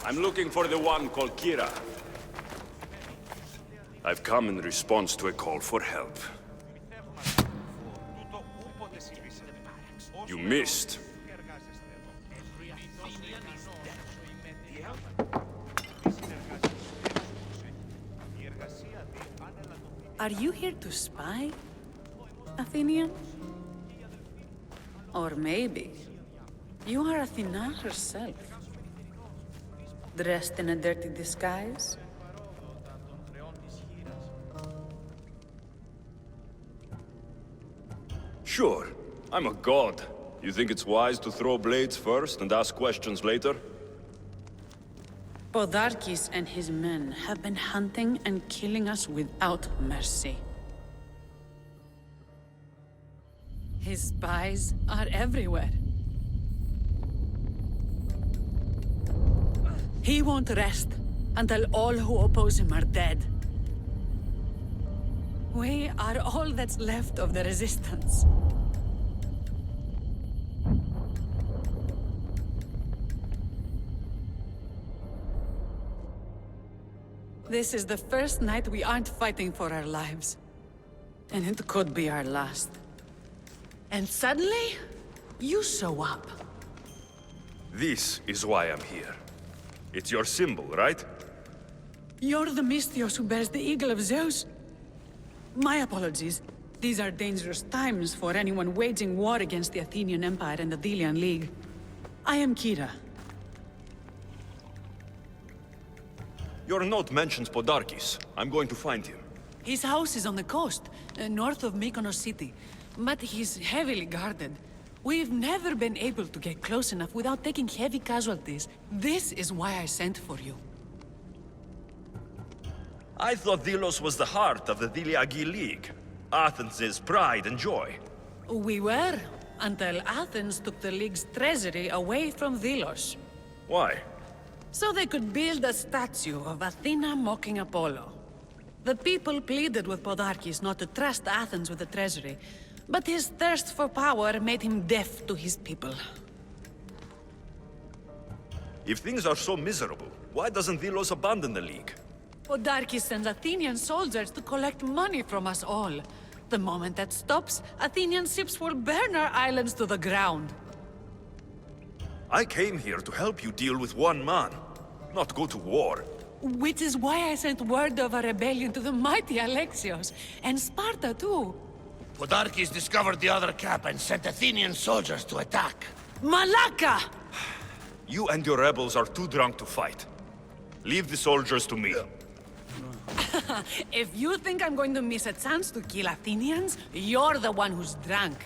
I'm looking for the one called Kyra. I've come in response to a call for help. You missed. Are you here to spy, Athenian? Or maybe you are Athena herself, dressed in a dirty disguise? Sure, I'm a god. You think it's wise to throw blades first and ask questions later? Podarkes and his men have been hunting and killing us without mercy. His spies are everywhere. He won't rest until all who oppose him are dead. We are all that's left of the resistance. This is the first night we aren't fighting for our lives. And it could be our last. And suddenly, you show up. This is why I'm here. It's your symbol, right? You're the Mystios who bears the eagle of Zeus? My apologies. These are dangerous times for anyone waging war against the Athenian Empire and the Delian League. I am Kyra. Your note mentions Podarkes. I'm going to find him. His house is on the coast, north of Mykonos city. But he's heavily guarded. We've never been able to get close enough without taking heavy casualties. This is why I sent for you. I thought Delos was the heart of the Deliagi League. Athens' pride and joy. We were, until Athens took the League's treasury away from Delos. Why? So they could build a statue of Athena mocking Apollo. The people pleaded with Podarkes not to trust Athens with the treasury, but his thirst for power made him deaf to his people. If things are so miserable, why doesn't Delos abandon the League? Podarkes sends Athenian soldiers to collect money from us all. The moment that stops, Athenian ships will burn our islands to the ground. I came here to help you deal with one man, not go to war. Which is why I sent word of a rebellion to the mighty Alexios, and Sparta too. Podarkes discovered the other camp and sent Athenian soldiers to attack. Malaka! You and your rebels are too drunk to fight. Leave the soldiers to me. If you think I'm going to miss a chance to kill Athenians, you're the one who's drunk.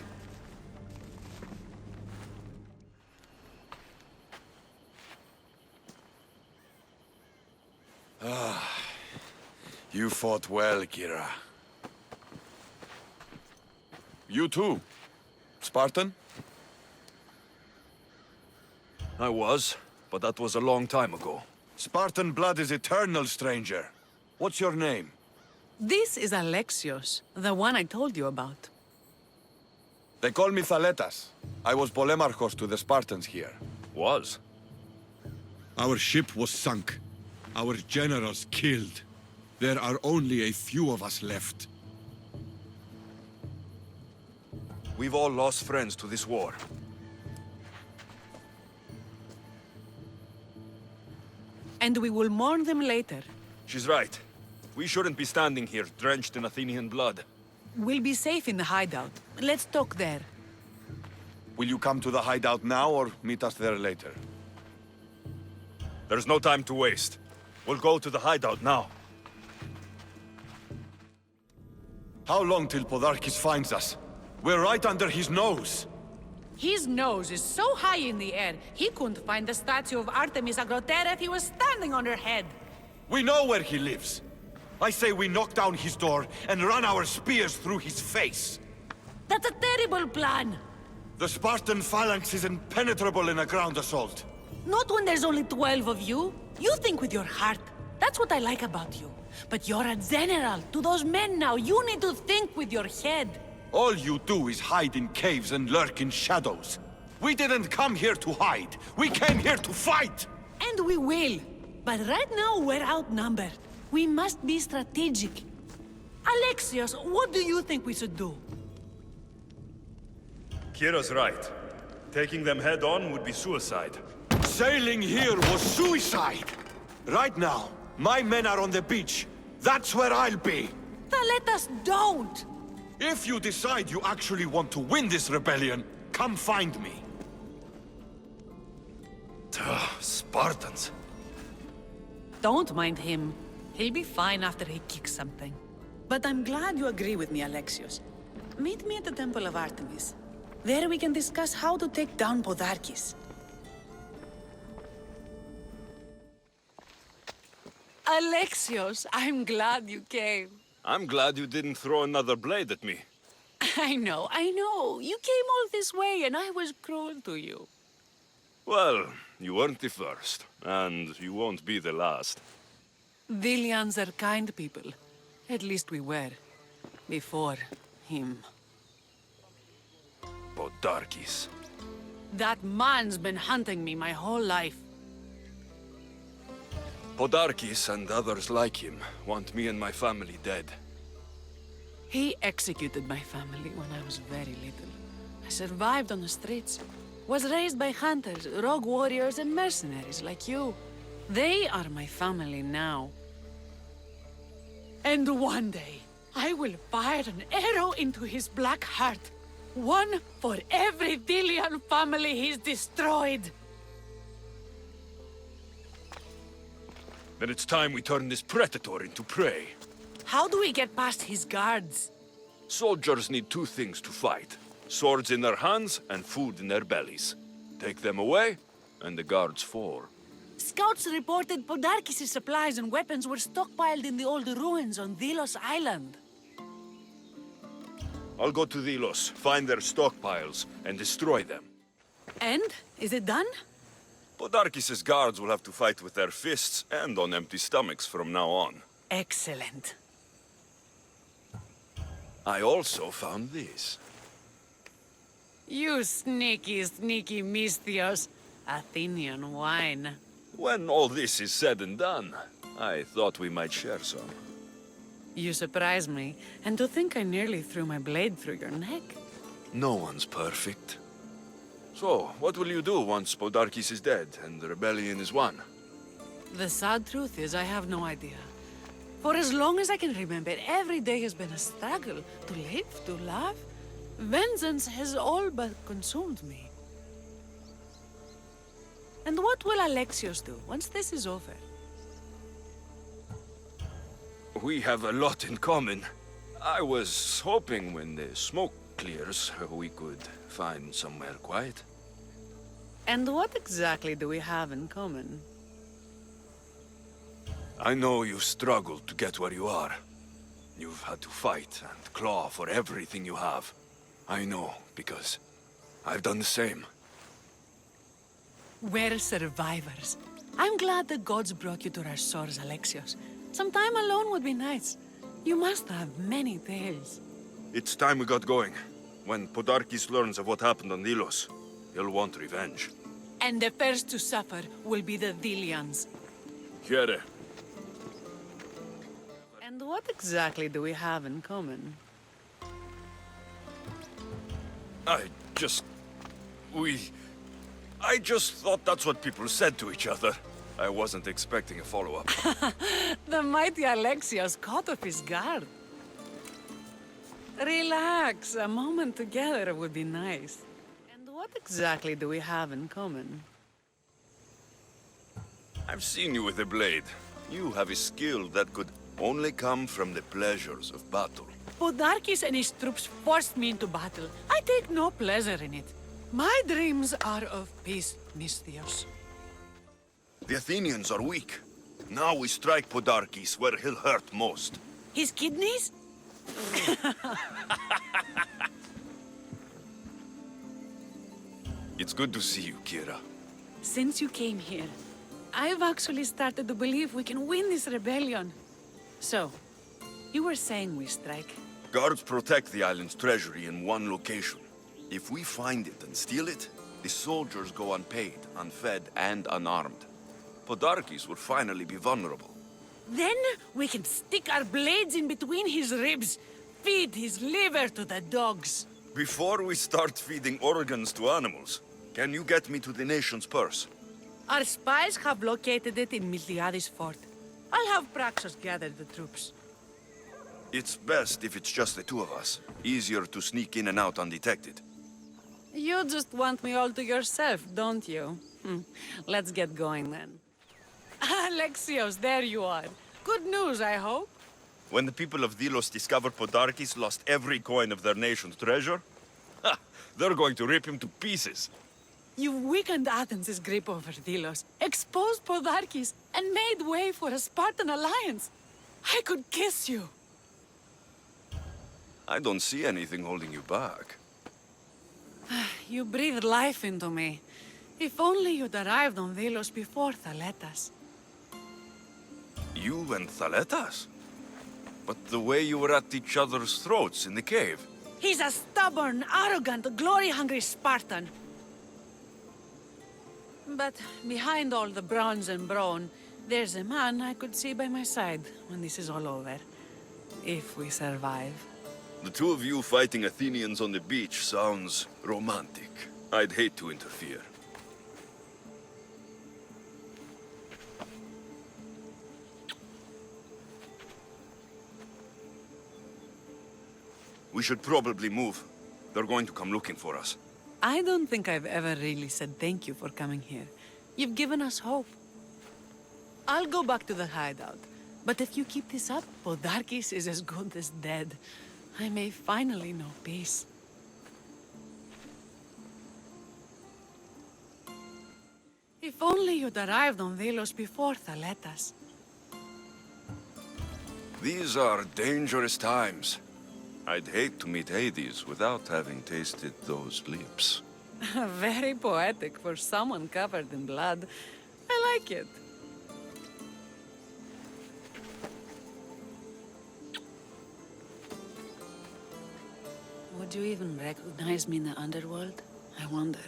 You fought well, Kyra. You too. Spartan? I was, but that was a long time ago. Spartan blood is eternal, stranger. What's your name? This is Alexios, the one I told you about. They call me Thaletas. I was Polemarchos to the Spartans here. Was? Our ship was sunk. Our generals killed. There are only a few of us left. We've all lost friends to this war. And we will mourn them later. She's right. We shouldn't be standing here, drenched in Athenian blood. We'll be safe in the hideout. Let's talk there. Will you come to the hideout now or meet us there later? There's no time to waste. We'll go to the hideout now. How long till Podarkes finds us? We're right under his nose. His nose is so high in the air, he couldn't find the statue of Artemis Agrotera if he was standing on her head. We know where he lives. I say we knock down his door and run our spears through his face. That's a terrible plan. The Spartan phalanx is impenetrable in a ground assault. Not when there's only 12 of you. You think with your heart. That's what I like about you. But you're a general. To those men now, you need to think with your head. All you do is hide in caves and lurk in shadows. We didn't come here to hide. We came here to fight! And And we will. But right now, we're outnumbered. We must be strategic. Alexios, what do you think we should do? Kyra's right. Taking them head-on would be suicide. Sailing here was suicide! Right now, my men are on the beach. That's where I'll be! Thaletas, don't! If you decide you actually want to win this rebellion, come find me. Spartans. Don't mind him. He'll be fine after he kicks something. But I'm glad you agree with me, Alexios. Meet me at the Temple of Artemis. There we can discuss how to take down Podarkis. Alexios, I'm glad you came. I'm glad you didn't throw another blade at me. I know. You came all this way and I was cruel to you. Well, you weren't the first, and you won't be the last. Dilians are kind people. At least we were. Before him. Podarkis. That man's been hunting me my whole life. Podarkis and others like him want me and my family dead. He executed my family when I was very little. I survived on the streets. Was raised by hunters, rogue warriors, and mercenaries like you. They are my family now. And one day, I will fire an arrow into his black heart. One for every Dilian family he's destroyed. Then it's time we turn this predator into prey. How do we get past his guards? Soldiers need two things to fight. Swords in their hands and food in their bellies. Take them away, and the guards fall. Scouts reported Podarkis' supplies and weapons were stockpiled in the old ruins on Delos Island. I'll go to Delos, find their stockpiles, and destroy them. And? Is it done? Podarkis' guards will have to fight with their fists and on empty stomachs from now on. Excellent. I also found this. You sneaky Misthios. Athenian wine. When all this is said and done, I thought we might share some. You surprise me, and to think I nearly threw my blade through your neck. No one's perfect. So, what will you do once Podarkis is dead and the rebellion is won? The sad truth is I have no idea. For as long as I can remember, every day has been a struggle to live, to love. Vengeance has all but consumed me. And what will Alexios do once this is over? We have a lot in common. I was hoping when the smoke clears, we could find somewhere quiet. And what exactly do we have in common? I know you struggled to get where you are. You've had to fight and claw for everything you have. I know, because I've done the same. We're survivors. I'm glad the gods brought you to our shores, Alexios. Some time alone would be nice. You must have many tales. It's time we got going. When Podarkis learns of what happened on Delos, he'll want revenge. And the first to suffer will be the Dilians. Kyra. And what exactly do we have in common? I just thought that's what people said to each other. I wasn't expecting a follow-up. The mighty Alexios caught off his guard. Relax, a moment together would be nice. And what exactly do we have in common? I've seen you with a blade. You have a skill that could only come from the pleasures of battle. Podarkis and his troops forced me into battle. I take no pleasure in it. My dreams are of peace, Misthios. The Athenians are weak. Now we strike Podarkis where he'll hurt most. His kidneys? It's good to see you, Kyra. Since you came here, I've actually started to believe we can win this rebellion. So, you were saying we strike? Guards protect the island's treasury in one location. If we find it and steal it, the soldiers go unpaid, unfed, and unarmed. Podarkes will finally be vulnerable. Then we can stick our blades in between his ribs, feed his liver to the dogs. Before we start feeding organs to animals, can you get me to the nation's purse? Our spies have located it in Miltiades fort. I'll have Praxos gather the troops. It's best if it's just the two of us. Easier to sneak in and out undetected. You just want me all to yourself, don't you? Let's get going then. Alexios, there you are. Good news, I hope. When the people of Delos discovered Podarkes lost every coin of their nation's treasure, they're going to rip him to pieces. You've weakened Athens' grip over Delos, exposed Podarkes, and made way for a Spartan alliance. I could kiss you. I don't see anything holding you back. You breathed life into me. If only you'd arrived on Delos before Thaletas. You and Thaletas? But the way you were at each other's throats in the cave. He's a stubborn, arrogant, glory-hungry Spartan. But behind all the bronze and brawn, there's a man I could see by my side when this is all over. If we survive. The two of you fighting Athenians on the beach sounds romantic. I'd hate to interfere. We should probably move. They're going to come looking for us. I don't think I've ever really said thank you for coming here. You've given us hope. I'll go back to the hideout. But if you keep this up, Podarkes is as good as dead. I may finally know peace. If only you'd arrived on Delos before Thaletas. These are dangerous times. I'd hate to meet Hades without having tasted those lips. Very poetic for someone covered in blood. I like it. Would you even recognize me in the underworld? I wonder.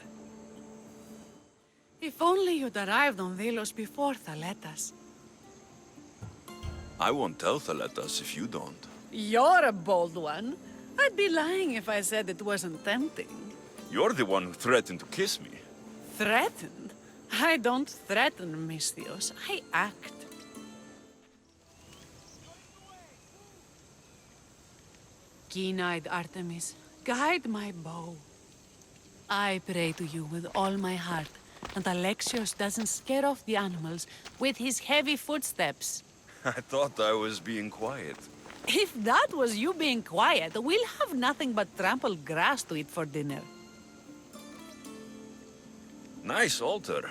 If only you'd arrived on Delos before Thaletas. I won't tell Thaletas if you don't. You're a bold one. I'd be lying if I said it wasn't tempting. You're the one who threatened to kiss me. Threatened? I don't threaten, Misthios. I act. Keen-eyed Artemis, guide my bow. I pray to you with all my heart, and Alexios doesn't scare off the animals with his heavy footsteps. I thought I was being quiet. If that was you being quiet, we'll have nothing but trampled grass to eat for dinner. Nice altar.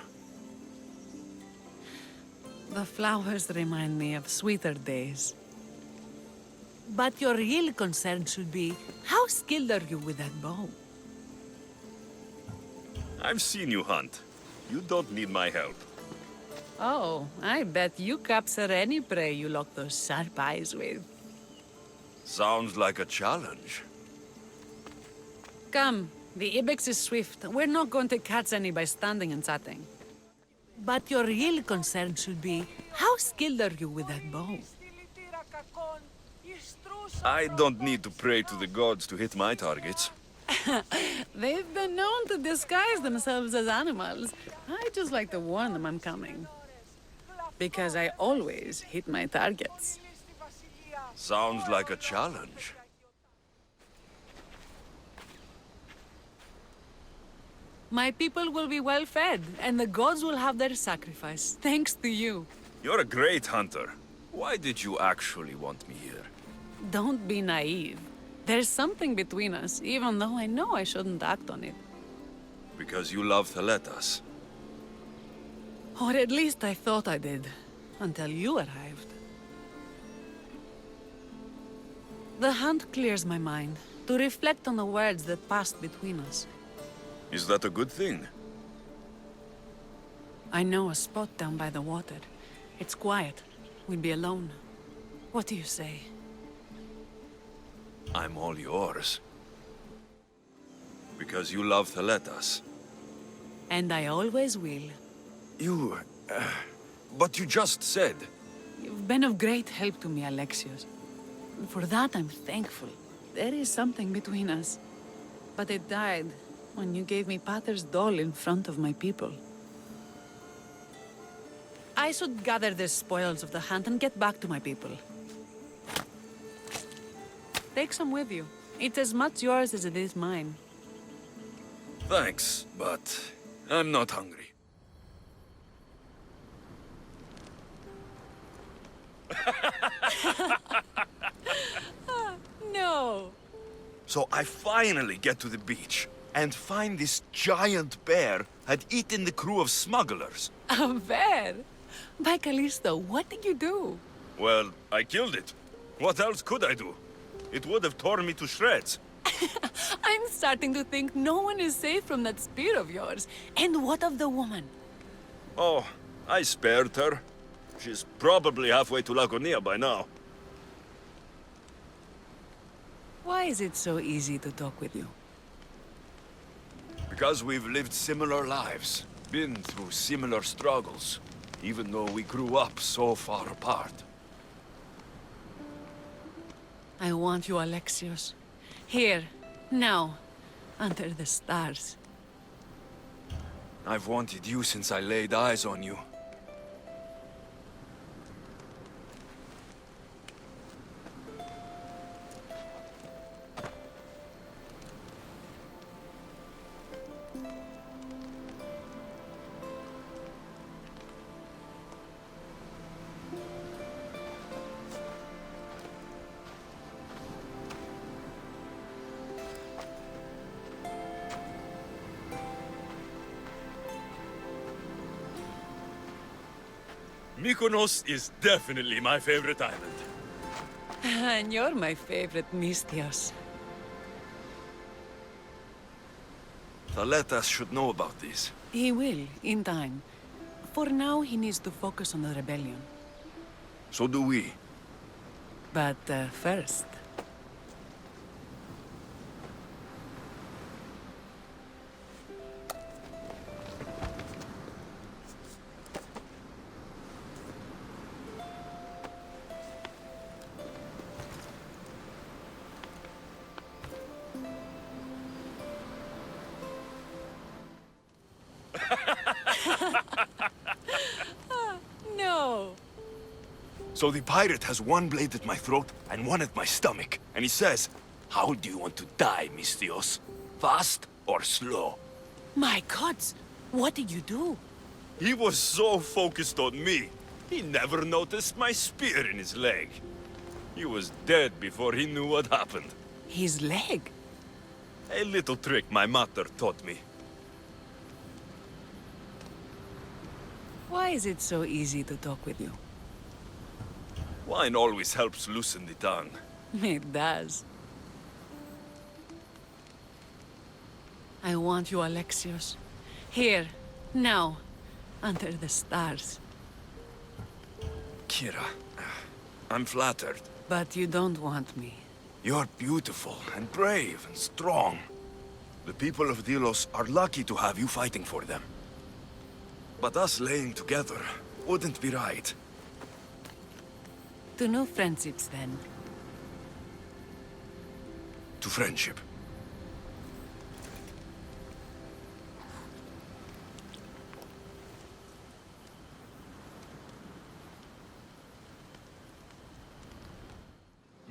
The flowers remind me of sweeter days. But your real concern should be, how skilled are you with that bow? I've seen you hunt. You don't need my help. Oh, I bet you capture any prey you lock those sharp eyes with. Sounds like a challenge. Come, the ibex is swift. We're not going to catch any by standing and chatting. But your real concern should be, how skilled are you with that bow? I don't need to pray to the gods to hit my targets. They've been known to disguise themselves as animals. I just like to warn them I'm coming. Because I always hit my targets. Sounds like a challenge. My people will be well fed, and the gods will have their sacrifice, thanks to you. You're a great hunter. Why did you actually want me here? Don't be naive. There's something between us, even though I know I shouldn't act on it. Because you love Thaletas. Or at least I thought I did, until you arrived. The hunt clears my mind, to reflect on the words that passed between us. Is that a good thing? I know a spot down by the water. It's quiet. We'll be alone. What do you say? I'm all yours. Because you love Thaletas. And I always will. You... But you just said... You've been of great help to me, Alexios. For that, I'm thankful. There is something between us. But it died when you gave me Pater's doll in front of my people. I should gather the spoils of the hunt and get back to my people. Take some with you. It's as much yours as it is mine. Thanks, but I'm not hungry. No! So I finally get to the beach and find this giant bear had eaten the crew of smugglers. A bear? By Callisto, what did you do? Well, I killed it. What else could I do? It would have torn me to shreds. I'm starting to think no one is safe from that spear of yours. And what of the woman? Oh, I spared her. She's probably halfway to Laconia by now. Why is it so easy to talk with you? Because we've lived similar lives, been through similar struggles, even though we grew up so far apart. I want you, Alexios. Here, now, under the stars. I've wanted you since I laid eyes on you. Mykonos is definitely my favorite island. And you're my favorite, Mystios. Thaletas should know about this. He will, in time. For now, he needs to focus on the rebellion. So do we. But first... No! So the pirate has one blade at my throat and one at my stomach. And he says, "How do you want to die, Mystios? Fast or slow?" My gods! What did you do? He was so focused on me, he never noticed my spear in his leg. He was dead before he knew what happened. His leg? A little trick my mother taught me. Why is it so easy to talk with you? Wine always helps loosen the tongue. It does. I want you, Alexios. Here, now, under the stars. Kyra, I'm flattered. But you don't want me. You're beautiful and brave and strong. The people of Delos are lucky to have you fighting for them. But us laying together wouldn't be right. To new friendships, then. To friendship.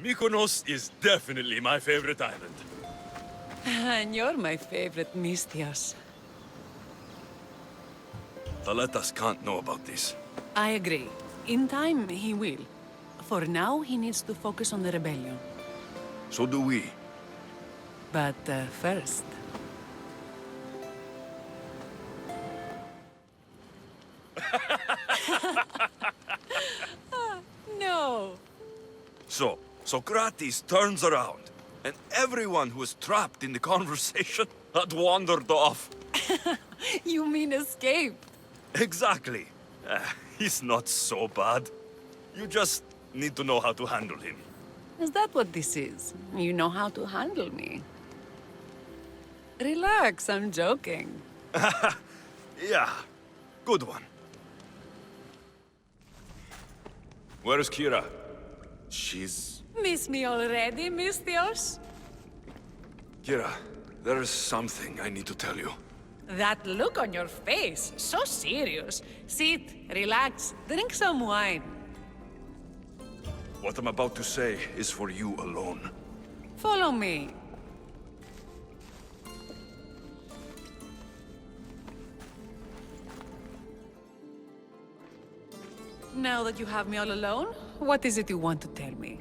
Mykonos is definitely my favorite island. And you're my favorite, Mystios. Thaletas can't know about this. I agree. In time, he will. For now, he needs to focus on the rebellion. So do we. But first... No! So, Socrates turns around, and everyone who was trapped in the conversation had wandered off. You mean escaped? Exactly. He's not so bad. You just need to know how to handle him. Is that what this is? You know how to handle me. Relax, I'm joking. Yeah, good one. Where's Kyra? She's... Miss me already, Mistios? Kyra, there's something I need to tell you. That look on your face, so serious. Sit, relax, drink some wine. What I'm about to say is for you alone. Follow me. Now that you have me all alone, what is it you want to tell me?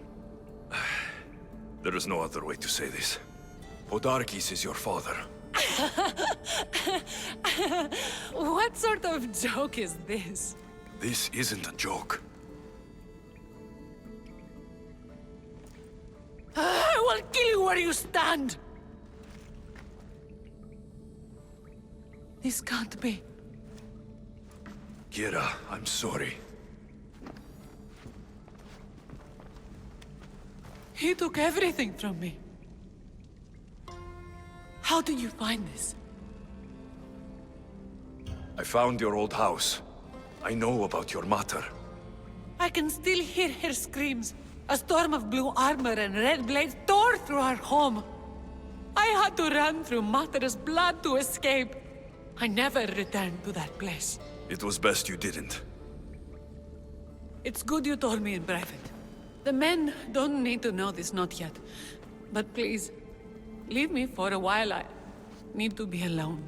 There is no other way to say this. Podarkis is your father. What sort of joke is this? This isn't a joke. I will kill you where you stand! This can't be. Kyra, I'm sorry. He took everything from me. How did you find this? I found your old house. I know about your mother. I can still hear her screams. A storm of blue armor and red blades tore through our home. I had to run through Mater's blood to escape. I never returned to that place. It was best you didn't. It's good you told me in private. The men don't need to know this, not yet. But please, leave me for a while. I need to be alone.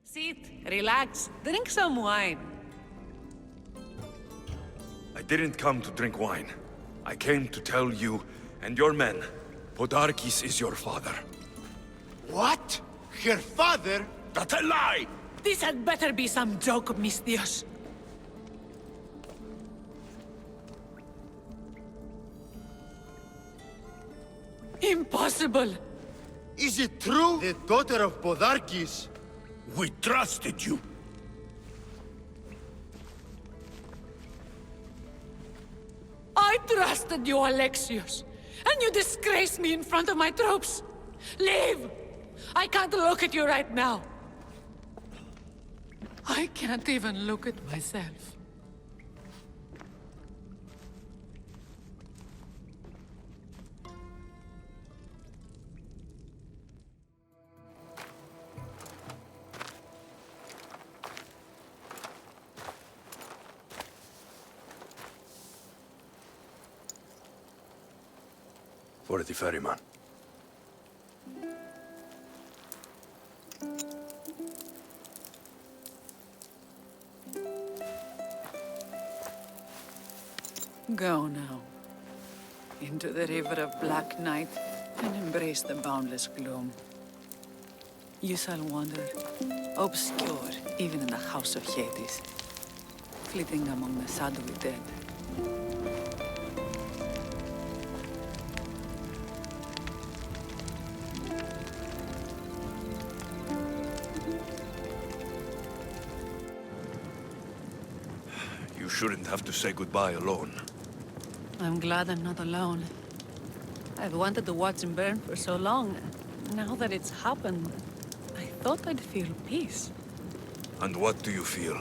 Sit, relax, drink some wine. I didn't come to drink wine. I came to tell you and your men, Podarkis is your father. What? Her father? That's a lie! This had better be some joke, Mistios. Impossible! Is it true? The daughter of Podarkis? We trusted you. I trusted you, Alexios, and you disgraced me in front of my troops. Leave! I can't look at you right now. I can't even look at myself. For the ferryman. Go now. Into the river of black night and embrace the boundless gloom. You shall wander, obscure even in the house of Hades, flitting among the shadowy dead. You shouldn't have to say goodbye alone. I'm glad I'm not alone. I've wanted to watch him burn for so long. Now that it's happened, I thought I'd feel peace. And what do you feel?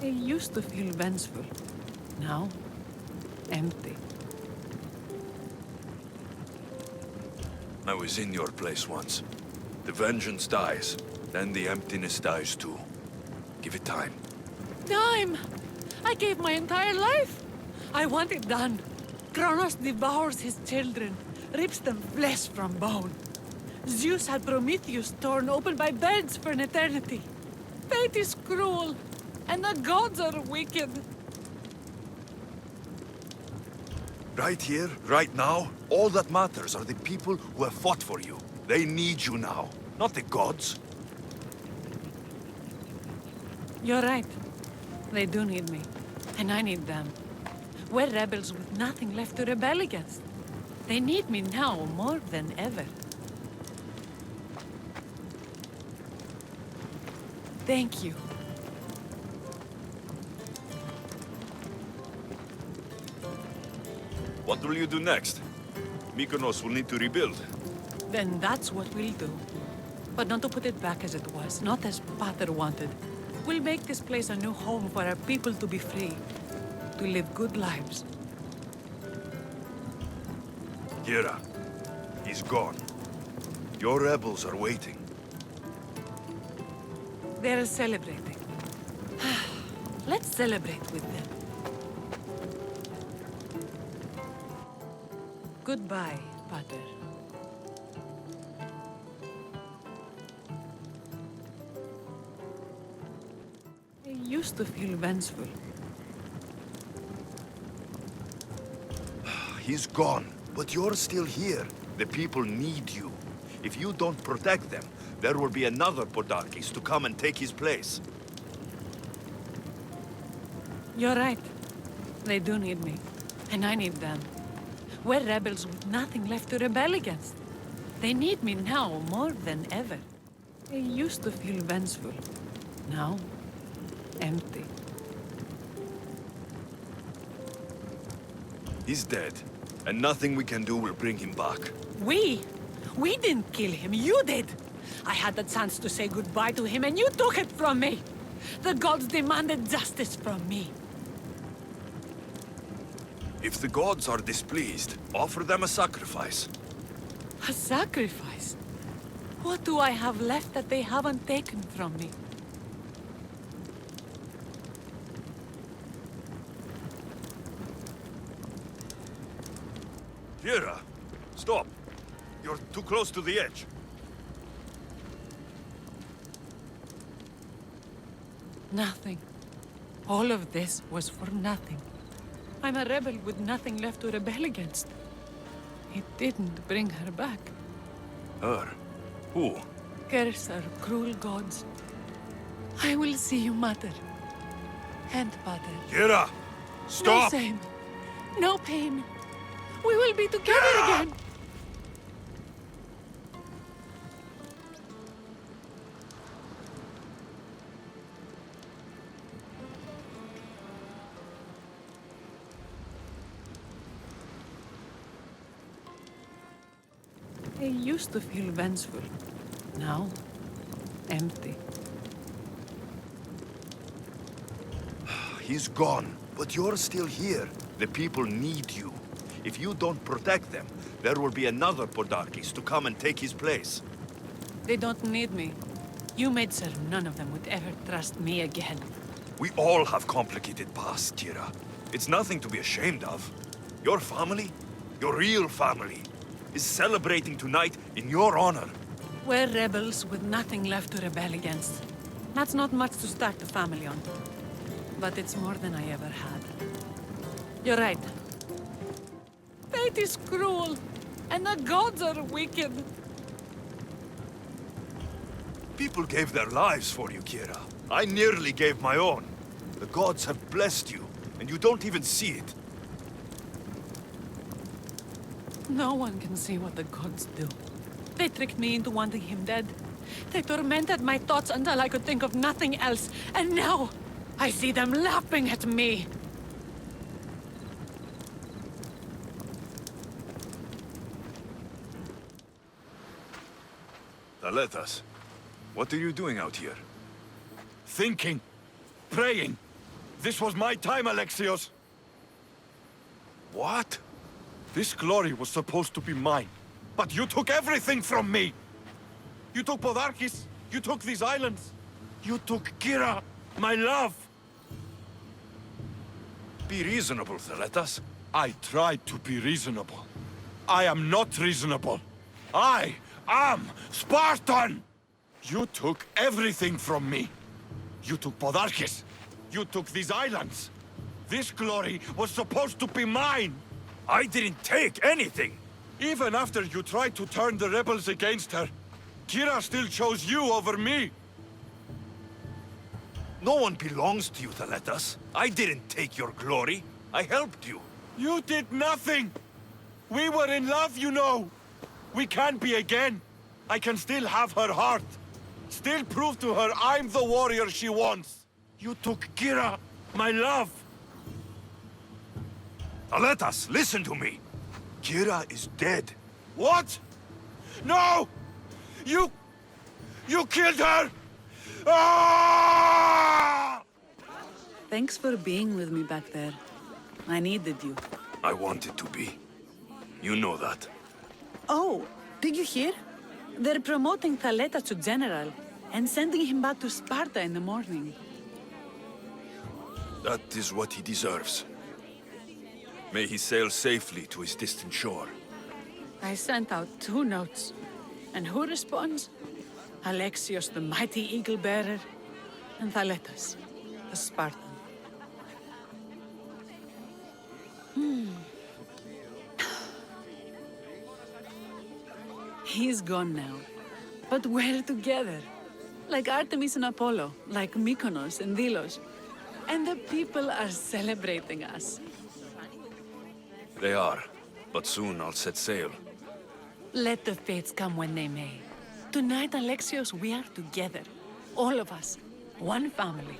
I used to feel vengeful. Now, empty. I was in your place once. The vengeance dies, then the emptiness dies too. Give it time. Time! I gave my entire life! I want it done. Kronos devours his children, rips them flesh from bone. Zeus had Prometheus torn open by birds for an eternity. Fate is cruel, and the gods are wicked. Right here, right now, all that matters are the people who have fought for you. They need you now, not the gods. You're right. They do need me. And I need them. We're rebels with nothing left to rebel against. They need me now more than ever. Thank you. What will you do next? Mykonos will need to rebuild. Then that's what we'll do. But not to put it back as it was, not as Pater wanted. We'll make this place a new home for our people to be free, to live good lives. Kyra, he's gone. Your rebels are waiting. They're celebrating. Let's celebrate with them. Goodbye, Pater. I used to feel vengeful. He's gone, but you're still here. The people need you. If you don't protect them, there will be another Podarkis to come and take his place. You're right. They do need me. And I need them. We're rebels with nothing left to rebel against. They need me now more than ever. I used to feel vengeful. Now, empty. He's dead, and nothing we can do will bring him back. We didn't kill him, you did! I had the chance to say goodbye to him and you took it from me! The gods demanded justice from me. If the gods are displeased, offer them a sacrifice. A sacrifice? What do I have left that they haven't taken from me? Kyra, stop! You're too close to the edge. Nothing. All of this was for nothing. I'm a rebel with nothing left to rebel against. It didn't bring her back. Her? Who? Curse our cruel gods. I will see you, Mother. And Pater. Kyra! Stop! No shame. No pain. We will be together again. I used to feel vengeful. Now, empty. He's gone, but you're still here. The people need you. If you don't protect them, there will be another Podarkis to come and take his place. They don't need me. You made sure none of them would ever trust me again. We all have complicated pasts, Kyra. It's nothing to be ashamed of. Your family, your real family, is celebrating tonight in your honor. We're rebels with nothing left to rebel against. That's not much to start a family on. But it's more than I ever had. You're right. Fate is cruel, and the gods are wicked. People gave their lives for you, Kyra. I nearly gave my own. The gods have blessed you, and you don't even see it. No one can see what the gods do. They tricked me into wanting him dead. They tormented my thoughts until I could think of nothing else. And now, I see them laughing at me. Thaletas, what are you doing out here? Thinking. Praying. This was my time, Alexios. What? This glory was supposed to be mine. But you took everything from me! You took Podarkis. You took these islands. You took Kyra, my love. Be reasonable, Thaletas. I tried to be reasonable. I am not reasonable. I am Spartan! You took everything from me. You took Podarkis. You took these islands. This glory was supposed to be mine. I didn't take anything! Even after you tried to turn the rebels against her, Kyra still chose you over me. No one belongs to you, Thaletas. I didn't take your glory. I helped you. You did nothing! We were in love, you know! We can be again. I can still have her heart. Still prove to her I'm the warrior she wants. You took Kyra, my love. Thaletas, listen to me. Kyra is dead. What? No! You killed her! Ah! Thanks for being with me back there. I needed you. I wanted to be. You know that. Oh, did you hear? They're promoting Thaletas to general and sending him back to Sparta in the morning. That is what he deserves. May he sail safely to his distant shore. I sent out 2 notes. And who responds? Alexios, the mighty eagle-bearer, and Thaletas, the Spartan. He's gone now. But we're together. Like Artemis and Apollo, like Mykonos and Delos. And the people are celebrating us. They are, but soon I'll set sail. Let the fates come when they may. Tonight, Alexios, we are together. All of us. One family.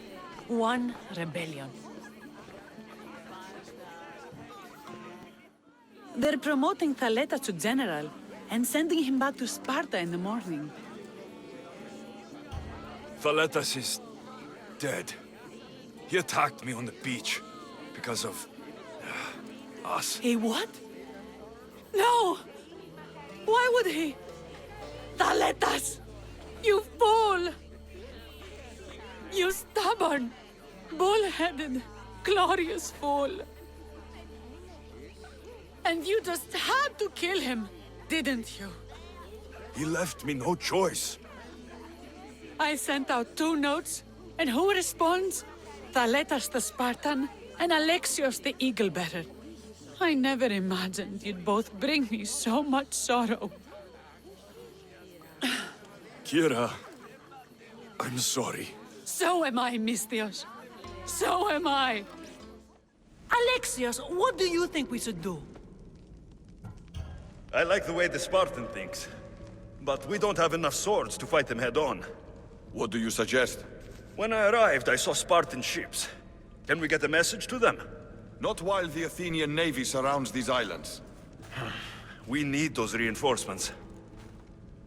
One rebellion. They're promoting Thaletas to general and sending him back to Sparta in the morning. Thaletas is dead. He attacked me on the beach because of us. He what? No! Why would he? Thaletas! You fool! You stubborn, bull-headed, glorious fool. And you just had to kill him, didn't you? He left me no choice. I sent out 2 notes, and who responds? Thaletas the Spartan and Alexios the eagle-bearer. I never imagined you'd both bring me so much sorrow. Kyra, I'm sorry. So am I, Misthios. So am I. Alexios, what do you think we should do? I like the way the Spartan thinks. But we don't have enough swords to fight them head-on. What do you suggest? When I arrived, I saw Spartan ships. Can we get a message to them? Not while the Athenian navy surrounds these islands. We need those reinforcements.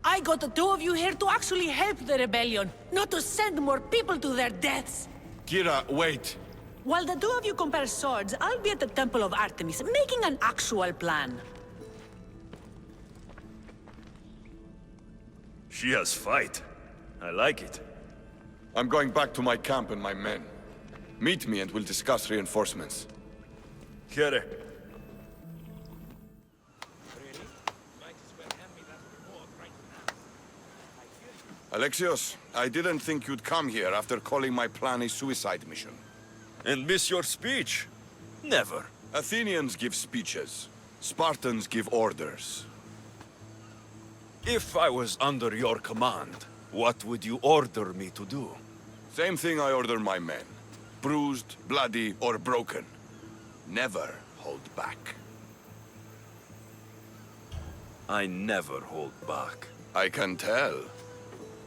I got the 2 of you here to actually help the rebellion, not to send more people to their deaths. Kyra, wait. While the 2 of you compare swords, I'll be at the Temple of Artemis, making an actual plan. She has fight. I like it. I'm going back to my camp and my men. Meet me and we'll discuss reinforcements. Kyra. Alexios, I didn't think you'd come here after calling my plan a suicide mission. And miss your speech? Never. Athenians give speeches. Spartans give orders. If I was under your command, what would you order me to do? Same thing I order my men. Bruised, bloody, or broken. Never hold back. I never hold back. I can tell.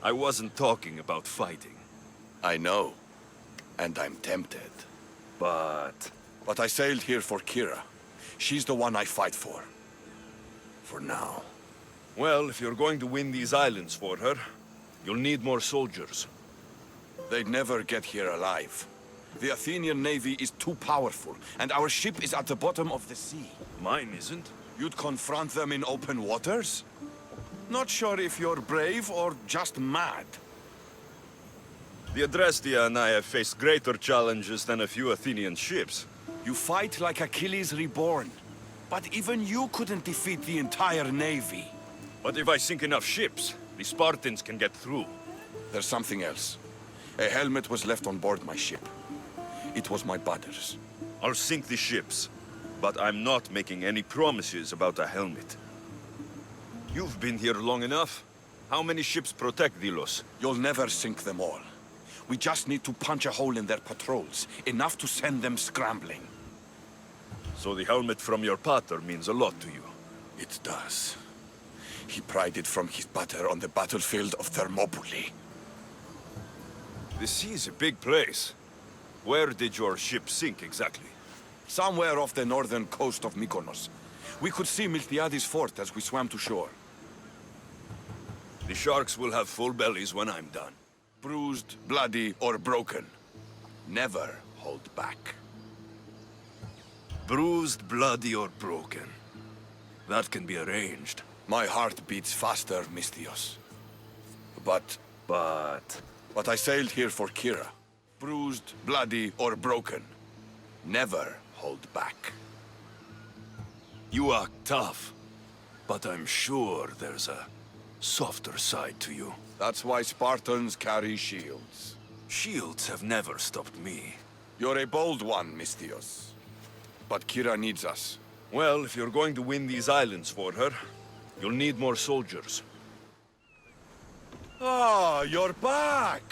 I wasn't talking about fighting. I know. And I'm tempted. But But I sailed here for Kyra. She's the one I fight for. For now. well, if you're going to win these islands for her, you'll need more soldiers. They'd never get here alive. The Athenian navy is too powerful, and our ship is at the bottom of the sea. Mine isn't. You'd confront them in open waters? Not sure if you're brave or just mad. The Adrestia and I have faced greater challenges than a few Athenian ships. You fight like Achilles reborn. But even you couldn't defeat the entire navy. But if I sink enough ships, the Spartans can get through. There's something else. A helmet was left on board my ship. It was my brother's. I'll sink the ships, but I'm not making any promises about a helmet. You've been here long enough. How many ships protect Delos? You'll never sink them all. We just need to punch a hole in their patrols, enough to send them scrambling. So the helmet from your pater means a lot to you. It does. He pried it from his pater on the battlefield of Thermopylae. The sea is a big place. Where did your ship sink exactly? somewhere off the northern coast of Mykonos. We could see Miltiades fort as we swam to shore. The sharks will have full bellies when I'm done. Bruised, bloody, or broken. Never hold back. Bruised, bloody, or broken. That can be arranged. My heart beats faster, Misthios. But I sailed here for Kyra. Bruised, bloody, or broken. Never hold back. You act tough, but I'm sure there's a softer side to you. That's why Spartans carry shields. Shields have never stopped me. You're a bold one, Misthios. But Kyra needs us. Well, if you're going to win these islands for her, you'll need more soldiers. Ah, you're back!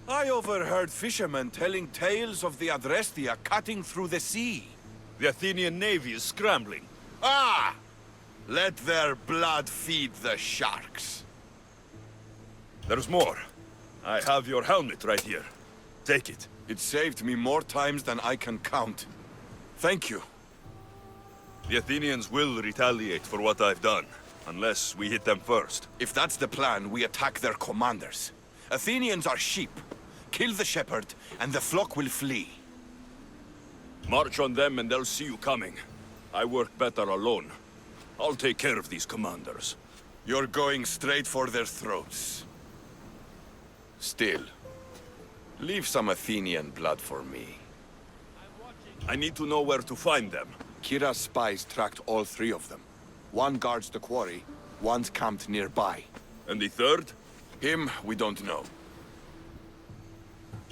I overheard fishermen telling tales of the Adrestia cutting through the sea. The Athenian navy is scrambling. Ah! Let their blood feed the sharks. There's more. I have your helmet right here. Take it. It saved me more times than I can count. Thank you. The Athenians will retaliate for what I've done, unless we hit them first. If that's the plan, we attack their commanders. Athenians are sheep. Kill the shepherd, and the flock will flee. March on them and they'll see you coming. I work better alone. I'll take care of these commanders. You're going straight for their throats. Still, leave some Athenian blood for me. I need to know where to find them. Kyra's spies tracked all three of them. One guards the quarry, one's camped nearby. And the third? Him, we don't know.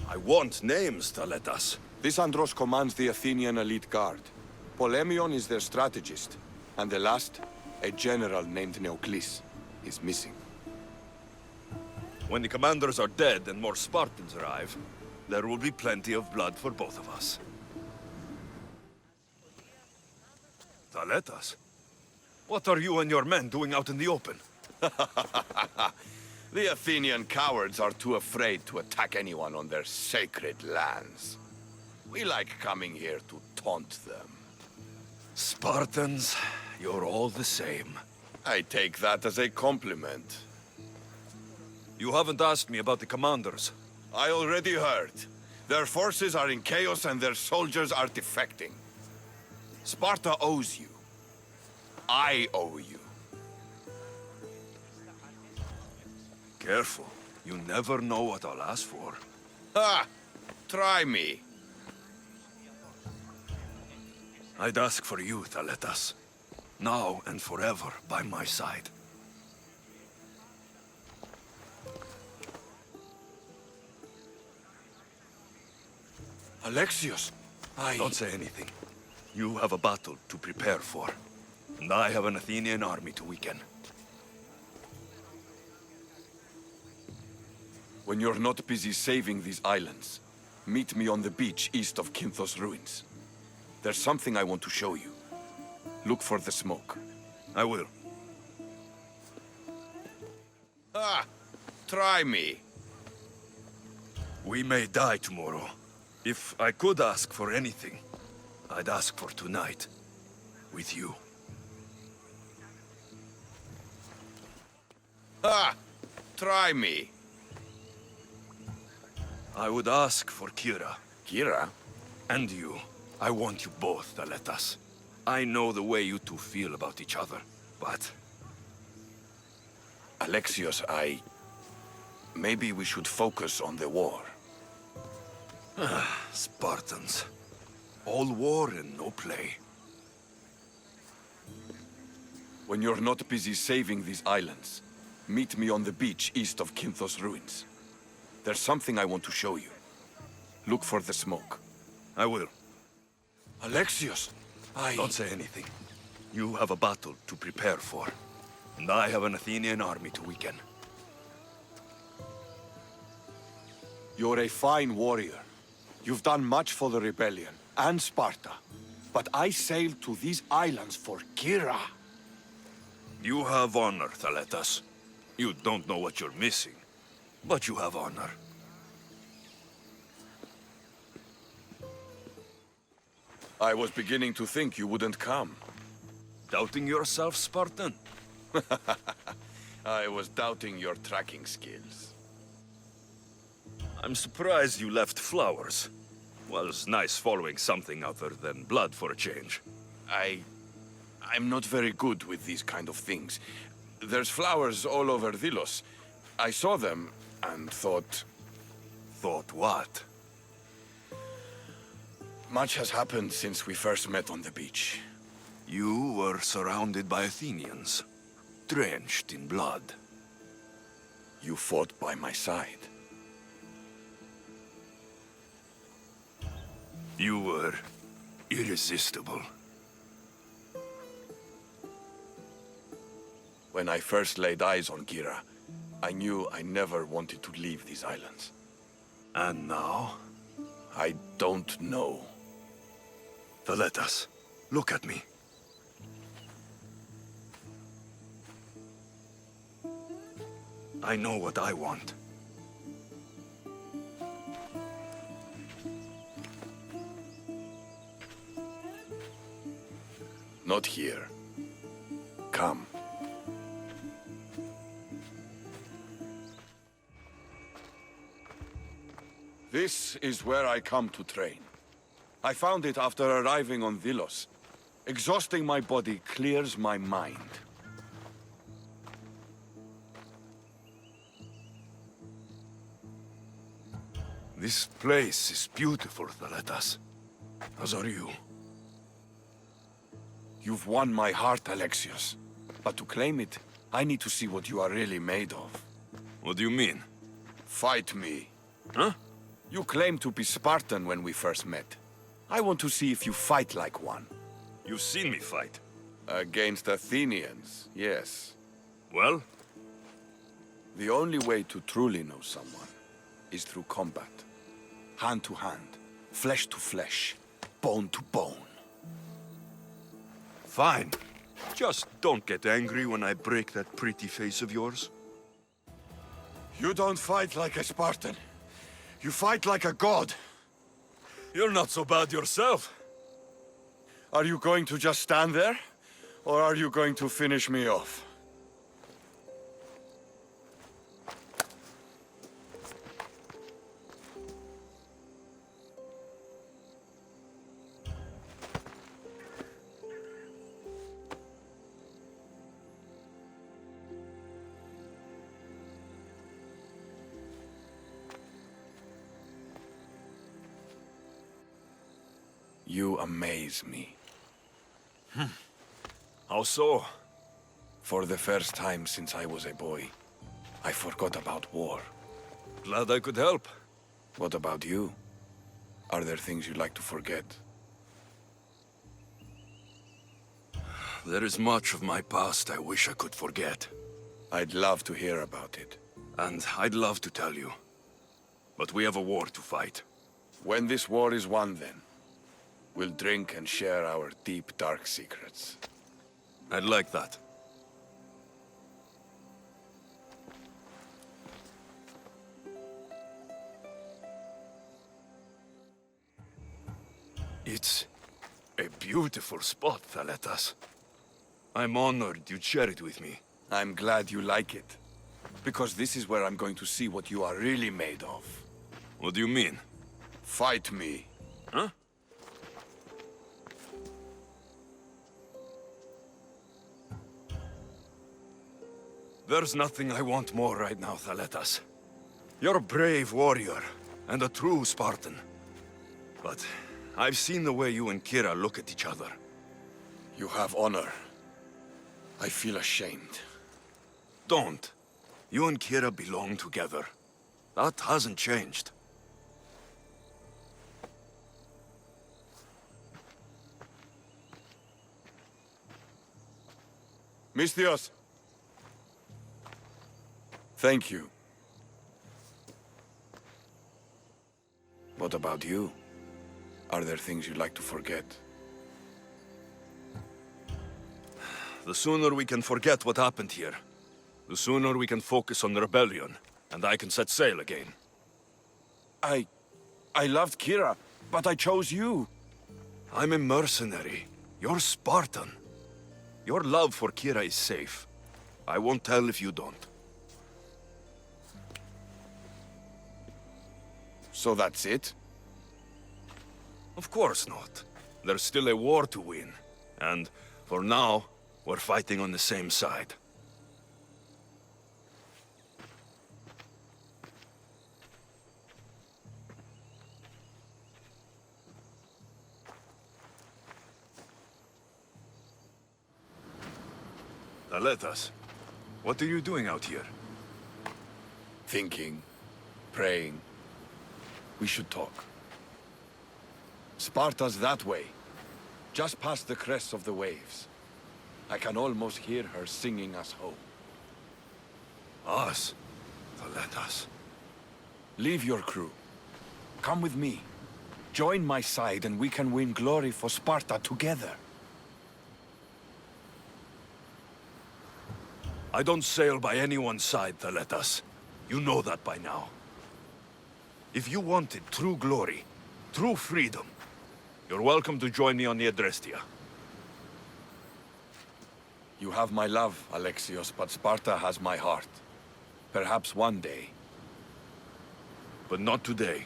I want names, Thaletas. This Andros commands the Athenian elite guard. Polemion is their strategist. And the last, a general named Neoklis, is missing. When the commanders are dead and more Spartans arrive, there will be plenty of blood for both of us. Thaletas? What are you and your men doing out in the open? The Athenian cowards are too afraid to attack anyone on their sacred lands. We like coming here to taunt them. Spartans, you're all the same. I take that as a compliment. You haven't asked me about the commanders. I already heard. Their forces are in chaos and their soldiers are defecting. Sparta owes you. I owe you. Careful. You never know what I'll ask for. Ha! Try me. I'd ask for you, Thaletas. Now and forever by my side. Alexios, Don't say anything. You have a battle to prepare for. And I have an Athenian army to weaken. When you're not busy saving these islands, meet me on the beach east of Kinthos ruins. There's something I want to show you. Look for the smoke. I will. Ah! Try me. We may die tomorrow. If I could ask for anything, I'd ask for tonight. With you. Ah! Try me. I would ask for Kyra. Kyra? And you. I want you both, Thaletas. I know the way you two feel about each other, but... Alexios, maybe we should focus on the war. Spartans. All war and no play. When you're not busy saving these islands, meet me on the beach east of Kinthos ruins. There's something I want to show you. Look for the smoke. I will. Alexios, Don't say anything. You have a battle to prepare for. And I have an Athenian army to weaken. You're a fine warrior. You've done much for the rebellion, and Sparta. But I sailed to these islands for Kyra. You have honor, Thaletas. You don't know what you're missing, but you have honor. I was beginning to think you wouldn't come. Doubting yourself, Spartan? I was doubting your tracking skills. I'm surprised you left flowers. Well, it's nice following something other than blood for a change. I'm not very good with these kind of things. There's flowers all over Delos. I saw them and thought... Thought what? Much has happened since we first met on the beach. You were surrounded by Athenians, drenched in blood. You fought by my side. You were irresistible. When I first laid eyes on Kyra, I knew I never wanted to leave these islands. And now? I don't know. Thaletas, look at me. I know what I want. Not here. Come. This is where I come to train. I found it after arriving on Delos. Exhausting my body clears my mind. This place is beautiful, Thaletas. As are you. You've won my heart, Alexios. But to claim it, I need to see what you are really made of. What do you mean? Fight me. Huh? You claimed to be Spartan when we first met. I want to see if you fight like one. You've seen me fight. Against Athenians, yes. Well? The only way to truly know someone is through combat. Hand to hand, flesh to flesh, bone to bone. Fine. Just don't get angry when I break that pretty face of yours. You don't fight like a Spartan. You fight like a god. You're not so bad yourself. Are you going to just stand there? Or are you going to finish me off? You amaze me. How so? For the first time since I was a boy, I forgot about war. Glad I could help. What about you? Are there things you'd like to forget? There is much of my past I wish I could forget. I'd love to hear about it. And I'd love to tell you. But we have a war to fight. When this war is won, then, we'll drink and share our deep, dark secrets. I'd like that. It's a beautiful spot, Thaletas. I'm honored you'd share it with me. I'm glad you like it. Because this is where I'm going to see what you are really made of. What do you mean? Fight me. Huh? There's nothing I want more right now, Thaletas. You're a brave warrior, and a true Spartan. But I've seen the way you and Kyra look at each other. You have honor. I feel ashamed. Don't. You and Kyra belong together. That hasn't changed. Misthios! Thank you. What about you? Are there things you'd like to forget? The sooner we can forget what happened here, the sooner we can focus on the rebellion, and I can set sail again. I loved Kyra, but I chose you. I'm a mercenary. You're Spartan. Your love for Kyra is safe. I won't tell if you don't. So that's it? Of course not. There's still a war to win. And, for now, we're fighting on the same side. Thaletas, what are you doing out here? Thinking, praying. We should talk. Sparta's that way, just past the crests of the waves. I can almost hear her singing us home. Us? Thaletas. Leave your crew. Come with me. Join my side and we can win glory for Sparta together. I don't sail by anyone's side, Thaletas. You know that by now. If you wanted true glory, true freedom, you're welcome to join me on the Adrestia. You have my love, Alexios, but Sparta has my heart. Perhaps one day. But not today.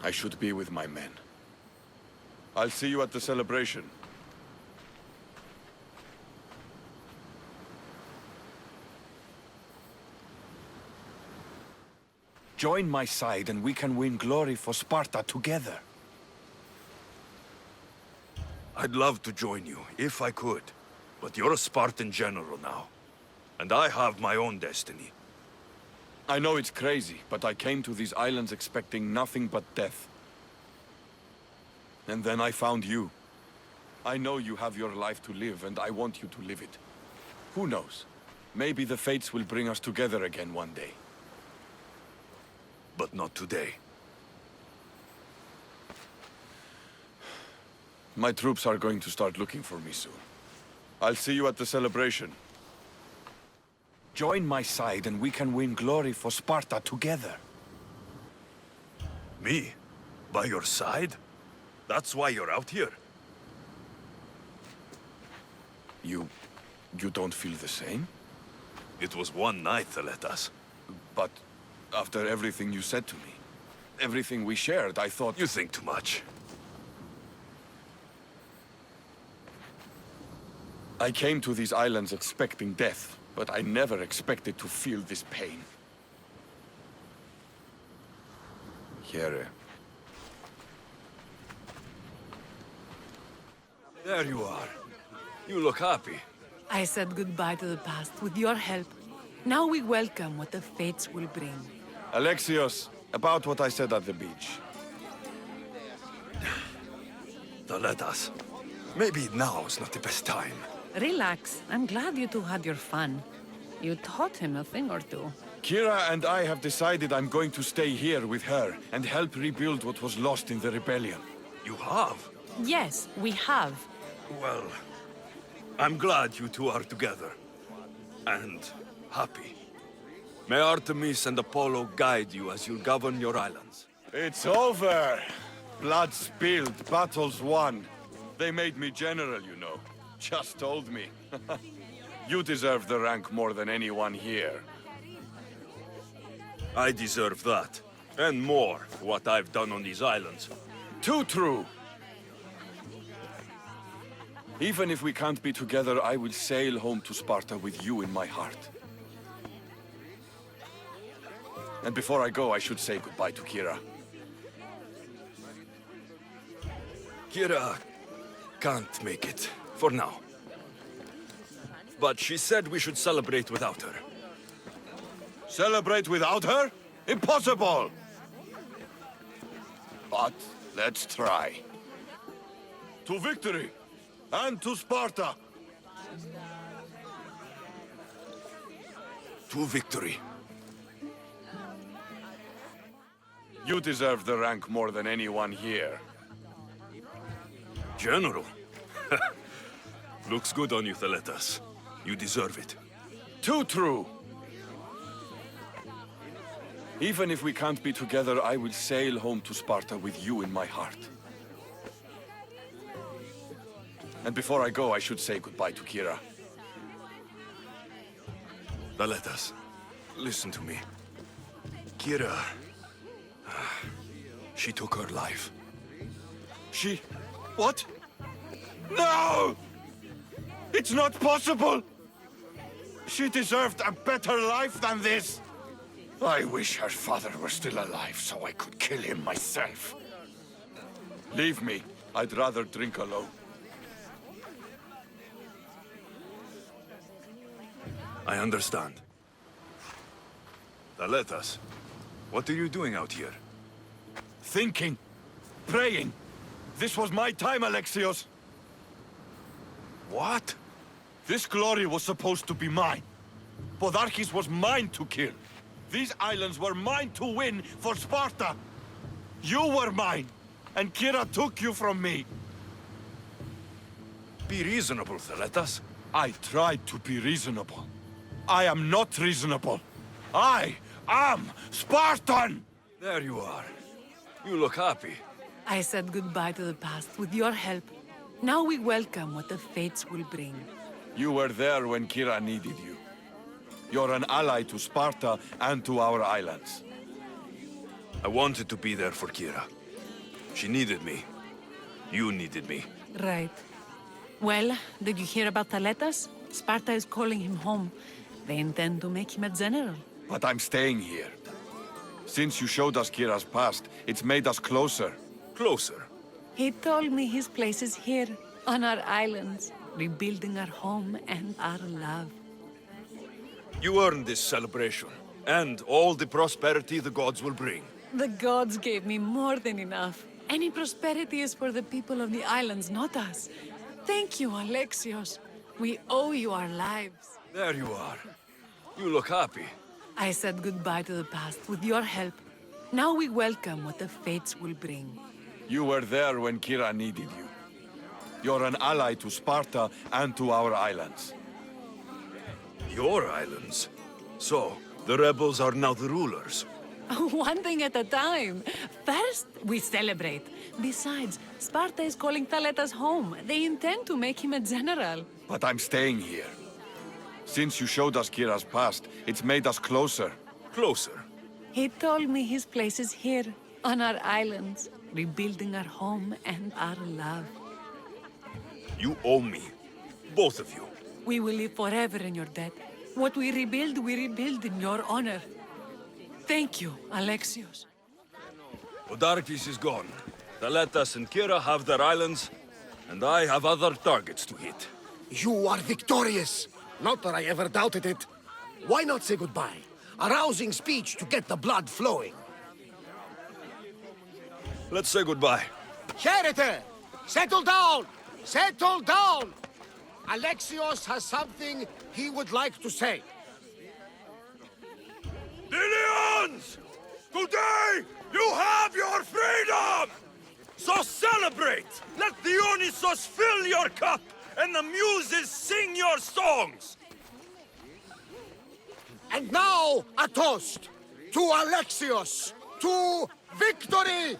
I should be with my men. I'll see you at the celebration. Join my side and we can win glory for Sparta together. I'd love to join you, if I could. But you're a Spartan general now. And I have my own destiny. I know it's crazy, but I came to these islands expecting nothing but death. And then I found you. I know you have your life to live, and I want you to live it. Who knows? Maybe the fates will bring us together again one day. But not today. My troops are going to start looking for me soon. I'll see you at the celebration. Join my side and we can win glory for Sparta together. Me? By your side? That's why you're out here? You don't feel the same? It was one night, Thaletas. But after everything you said to me, everything we shared, I thought... You think too much. I came to these islands expecting death, but I never expected to feel this pain. Here. There you are. You look happy. I said goodbye to the past with your help. Now we welcome what the fates will bring. Alexios, about what I said at the beach. Thaletas, maybe now is not the best time. Relax. I'm glad you two had your fun. You taught him a thing or two. Kyra and I have decided I'm going to stay here with her and help rebuild what was lost in the rebellion. You have? Yes, we have. Well, I'm glad you two are together. And happy. May Artemis and Apollo guide you as you govern your islands. It's over! Blood spilled, battles won. They made me general, you know. Just told me. You deserve the rank more than anyone here. I deserve that. And more for what I've done on these islands. Too true! Even if we can't be together, I will sail home to Sparta with you in my heart. And before I go, I should say goodbye to Kyra. Kyra can't make it, for now. But she said we should celebrate without her. Celebrate without her? Impossible! But let's try. To victory! And to Sparta! To victory. You deserve the rank more than anyone here. General? Looks good on you, Thaletas. You deserve it. Too true! Even if we can't be together, I will sail home to Sparta with you in my heart. And before I go, I should say goodbye to Kyra. Thaletas, listen to me. Kyra... she took her life. She... what? No! It's not possible! She deserved a better life than this! I wish her father were still alive so I could kill him myself. Leave me. I'd rather drink alone. I understand. Thaletas, what are you doing out here? Thinking. Praying. This was my time, Alexios. What? This glory was supposed to be mine. Podarkis was mine to kill. These islands were mine to win for Sparta. You were mine, and Kyra took you from me. Be reasonable, Thaletas. I tried to be reasonable. I am not reasonable. I am Spartan! There you are. You look happy. I said goodbye to the past with your help. Now we welcome what the fates will bring. You were there when Kyra needed you. You're an ally to Sparta and to our islands. I wanted to be there for Kyra. She needed me. You needed me. Right. Well, did you hear about Thaletas? Sparta is calling him home. They intend to make him a general. But I'm staying here. Since you showed us Kyra's past, it's made us closer. Closer. He told me his place is here, on our islands, rebuilding our home and our love. You earned this celebration, and all the prosperity the gods will bring. The gods gave me more than enough. Any prosperity is for the people of the islands, not us. Thank you, Alexios. We owe you our lives. There you are. You look happy. I said goodbye to the past with your help. Now we welcome what the fates will bring. You were there when Kyra needed you. You're an ally to Sparta and to our islands. Your islands? So, the rebels are now the rulers. One thing at a time. First, we celebrate. Besides, Sparta is calling Thaletas home. They intend to make him a general. But I'm staying here. Since you showed us Kyra's past, it's made us closer. Closer. He told me his place is here, on our islands, rebuilding our home and our love. You owe me. Both of you. We will live forever in your debt. What we rebuild in your honor. Thank you, Alexios. Podarkis is gone. Thaletas and Kyra have their islands, and I have other targets to hit. You are victorious! Not that I ever doubted it. Why not say goodbye? A rousing speech to get the blood flowing. Let's say goodbye. Charity! Settle down! Settle down! Alexios has something he would like to say. Delians! Today, you have your freedom! So celebrate! Let Dionysos fill your cup, and the muses sing your songs! And now, a toast to Alexios, to victory!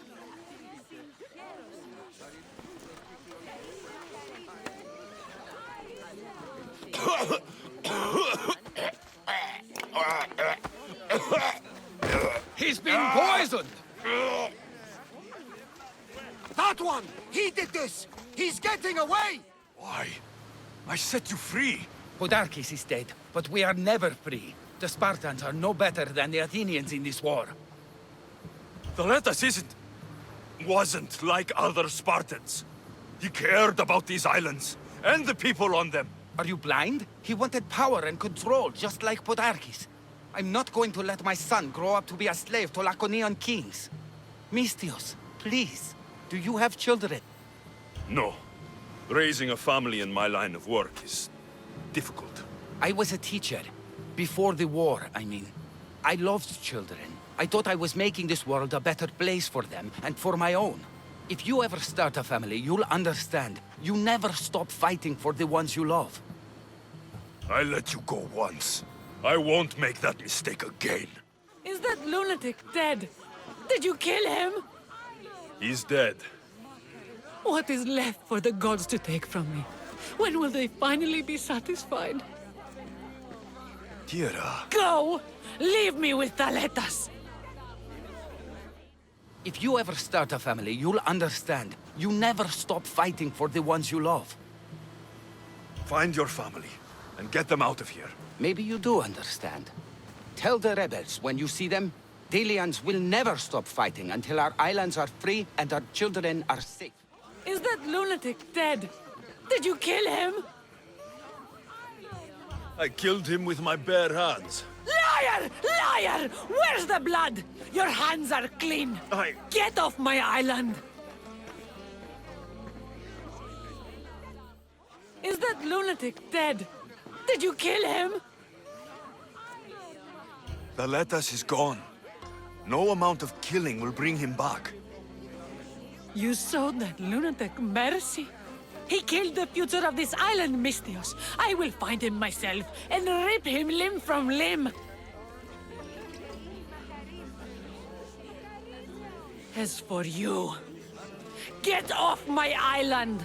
He's been poisoned! That one! He did this! He's getting away! Why? I set you free. Podarkis is dead, but we are never free. The Spartans are no better than the Athenians in this war. Thaletas wasn't like other Spartans. He cared about these islands, and the people on them. Are you blind? He wanted power and control, just like Podarkis. I'm not going to let my son grow up to be a slave to Laconian kings. Misthios, please, do you have children? No. Raising a family in my line of work is difficult. I was a teacher. Before the war, I mean. I loved children. I thought I was making this world a better place for them, and for my own. If you ever start a family, you'll understand. You never stop fighting for the ones you love. I let you go once. I won't make that mistake again. Is that lunatic dead? Did you kill him? He's dead. What is left for the gods to take from me? When will they finally be satisfied? Kyra. Go! Leave me with Thaletas! If you ever start a family, you'll understand. You never stop fighting for the ones you love. Find your family and get them out of here. Maybe you do understand. Tell the rebels when you see them, Delians will never stop fighting until our islands are free and our children are safe. Is that lunatic dead? Did you kill him? I killed him with my bare hands. Liar! Liar! Where's the blood? Your hands are clean. Get off my island! Is that lunatic dead? Did you kill him? Thaletas is gone. No amount of killing will bring him back. You showed that lunatic mercy. He killed the future of this island, Misthios. I will find him myself and rip him limb from limb. As for you, get off my island!